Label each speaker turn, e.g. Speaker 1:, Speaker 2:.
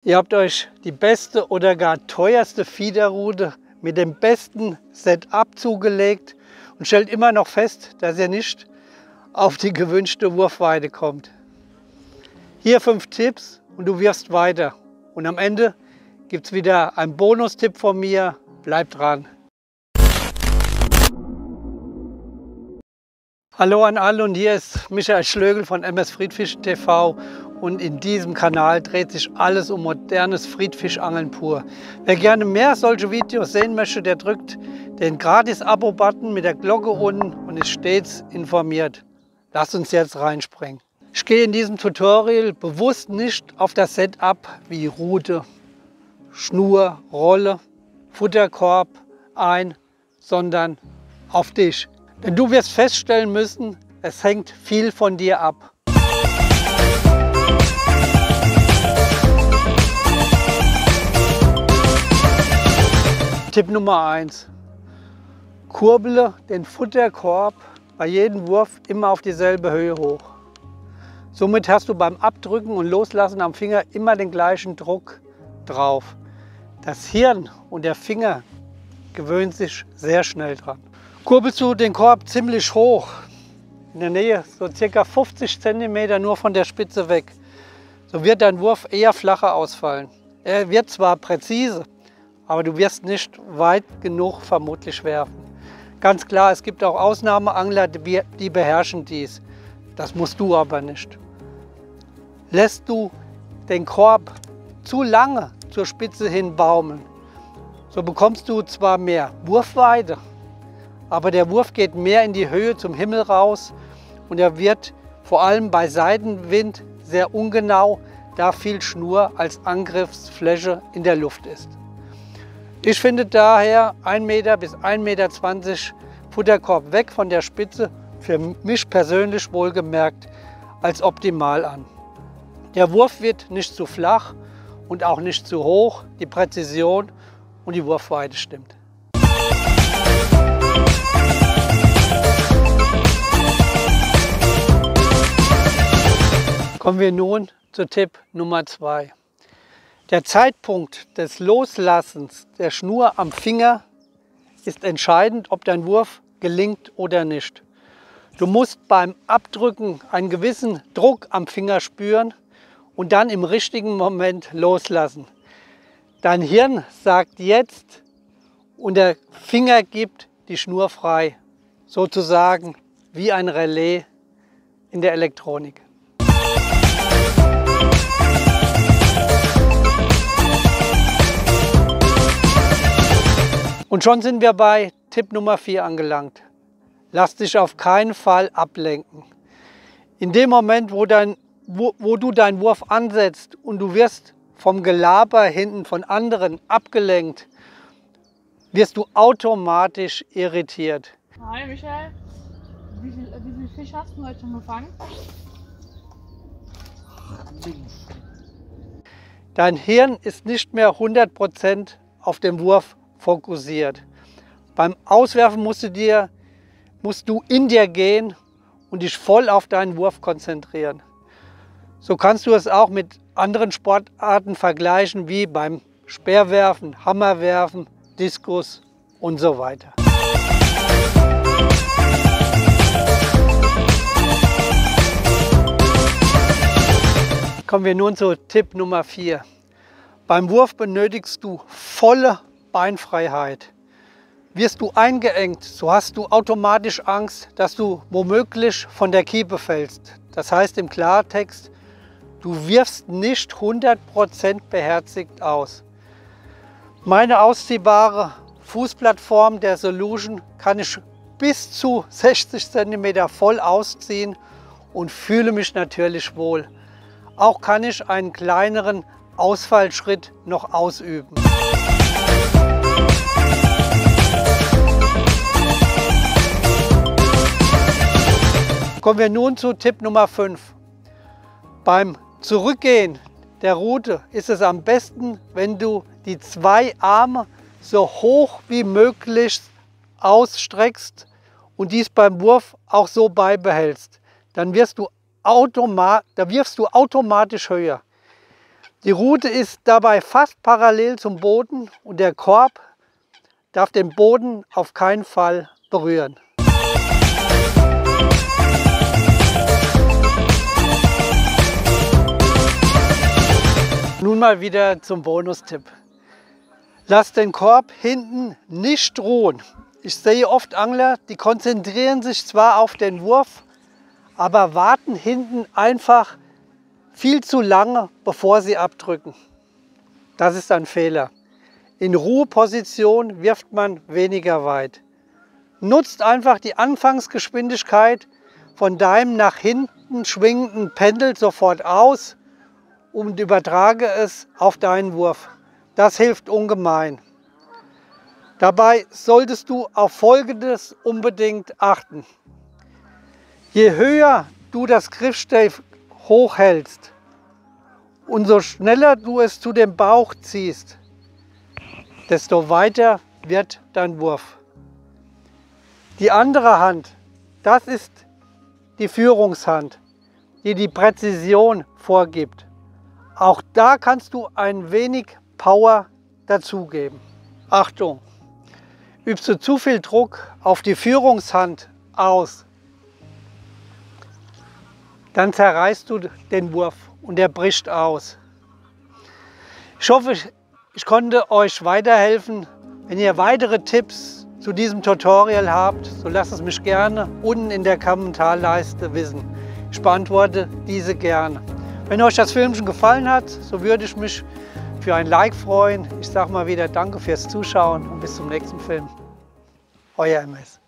Speaker 1: Ihr habt euch die beste oder gar teuerste Fiederrute mit dem besten Setup zugelegt und stellt immer noch fest, dass ihr nicht auf die gewünschte Wurfweite kommt. Hier 5 Tipps und du wirfst weiter. Und am Ende gibt es wieder einen Bonustipp von mir. Bleibt dran! Hallo an alle und hier ist Michael Schlögl von MS Friedfischen TV und in diesem Kanal dreht sich alles um modernes Friedfischangeln pur. Wer gerne mehr solche Videos sehen möchte, der drückt den Gratis-Abo-Button mit der Glocke unten und ist stets informiert. Lasst uns jetzt reinspringen. Ich gehe in diesem Tutorial bewusst nicht auf das Setup wie Rute, Schnur, Rolle, Futterkorb ein, sondern auf dich. Denn du wirst feststellen müssen, es hängt viel von dir ab. Tipp Nummer 1. Kurbele den Futterkorb bei jedem Wurf immer auf dieselbe Höhe hoch. Somit hast du beim Abdrücken und Loslassen am Finger immer den gleichen Druck drauf. Das Hirn und der Finger gewöhnen sich sehr schnell dran. Kurbelst du den Korb ziemlich hoch, in der Nähe so ca. 50 cm nur von der Spitze weg, so wird dein Wurf eher flacher ausfallen. Er wird zwar präzise, aber du wirst nicht weit genug vermutlich werfen. Ganz klar, es gibt auch Ausnahmeangler, die beherrschen dies. Das musst du aber nicht. Lässt du den Korb zu lange zur Spitze hin baumeln, so bekommst du zwar mehr Wurfweite, aber der Wurf geht mehr in die Höhe zum Himmel raus und er wird vor allem bei Seitenwind sehr ungenau, da viel Schnur als Angriffsfläche in der Luft ist. Ich finde daher 1 Meter bis 1,20 Meter Futterkorb weg von der Spitze für mich persönlich wohlgemerkt als optimal an. Der Wurf wird nicht zu flach und auch nicht zu hoch, die Präzision und die Wurfweite stimmt. Kommen wir nun zu Tipp Nummer 2. Der Zeitpunkt des Loslassens der Schnur am Finger ist entscheidend, ob dein Wurf gelingt oder nicht. Du musst beim Abdrücken einen gewissen Druck am Finger spüren und dann im richtigen Moment loslassen. Dein Hirn sagt jetzt und der Finger gibt die Schnur frei, sozusagen wie ein Relais in der Elektronik. Und schon sind wir bei Tipp Nummer 4 angelangt. Lass dich auf keinen Fall ablenken. In dem Moment, wo du deinen Wurf ansetzt und du wirst vom Gelaber hinten von anderen abgelenkt, wirst du automatisch irritiert.
Speaker 2: Hi Michael, wie viel Fisch hast du heute schon gefangen?
Speaker 1: Dein Hirn ist nicht mehr 100% auf den Wurf fokussiert. Beim Auswerfen musst du in dir gehen und dich voll auf deinen Wurf konzentrieren. So kannst du es auch mit anderen Sportarten vergleichen, wie beim Speerwerfen, Hammerwerfen, Diskus und so weiter. Kommen wir nun zu Tipp Nummer 4. Beim Wurf benötigst du volle Beinfreiheit. Wirst du eingeengt, so hast du automatisch Angst, dass du womöglich von der Kiepe fällst. Das heißt im Klartext, du wirfst nicht 100% beherzigt aus. Meine ausziehbare Fußplattform der Solution kann ich bis zu 60 cm voll ausziehen und fühle mich natürlich wohl. Auch kann ich einen kleineren Ausfallschritt noch ausüben. Kommen wir nun zu Tipp Nummer 5. Beim Zurückgehen der Rute ist es am besten, wenn du die 2 Arme so hoch wie möglich ausstreckst und dies beim Wurf auch so beibehältst. Dann wirfst du automatisch höher. Die Rute ist dabei fast parallel zum Boden und der Korb darf den Boden auf keinen Fall berühren. Nun mal wieder zum Bonustipp. Lass den Korb hinten nicht ruhen. Ich sehe oft Angler, die konzentrieren sich zwar auf den Wurf, aber warten hinten einfach viel zu lange, bevor sie abdrücken. Das ist ein Fehler. In Ruheposition wirft man weniger weit. Nutzt einfach die Anfangsgeschwindigkeit von deinem nach hinten schwingenden Pendel sofort aus und übertrage es auf deinen Wurf. Das hilft ungemein. Dabei solltest du auf Folgendes unbedingt achten. Je höher du das Griffstell hochhältst und so schneller du es zu dem Bauch ziehst, desto weiter wird dein Wurf. Die andere Hand, das ist die Führungshand, die die Präzision vorgibt. Auch da kannst du ein wenig Power dazugeben. Achtung! Übst du zu viel Druck auf die Führungshand aus, dann zerreißt du den Wurf und er bricht aus. Ich hoffe, ich konnte euch weiterhelfen. Wenn ihr weitere Tipps zu diesem Tutorial habt, so lasst es mich gerne unten in der Kommentarleiste wissen. Ich beantworte diese gerne. Wenn euch das Filmchen gefallen hat, so würde ich mich für ein Like freuen. Ich sage mal wieder danke fürs Zuschauen und bis zum nächsten Film. Euer MS.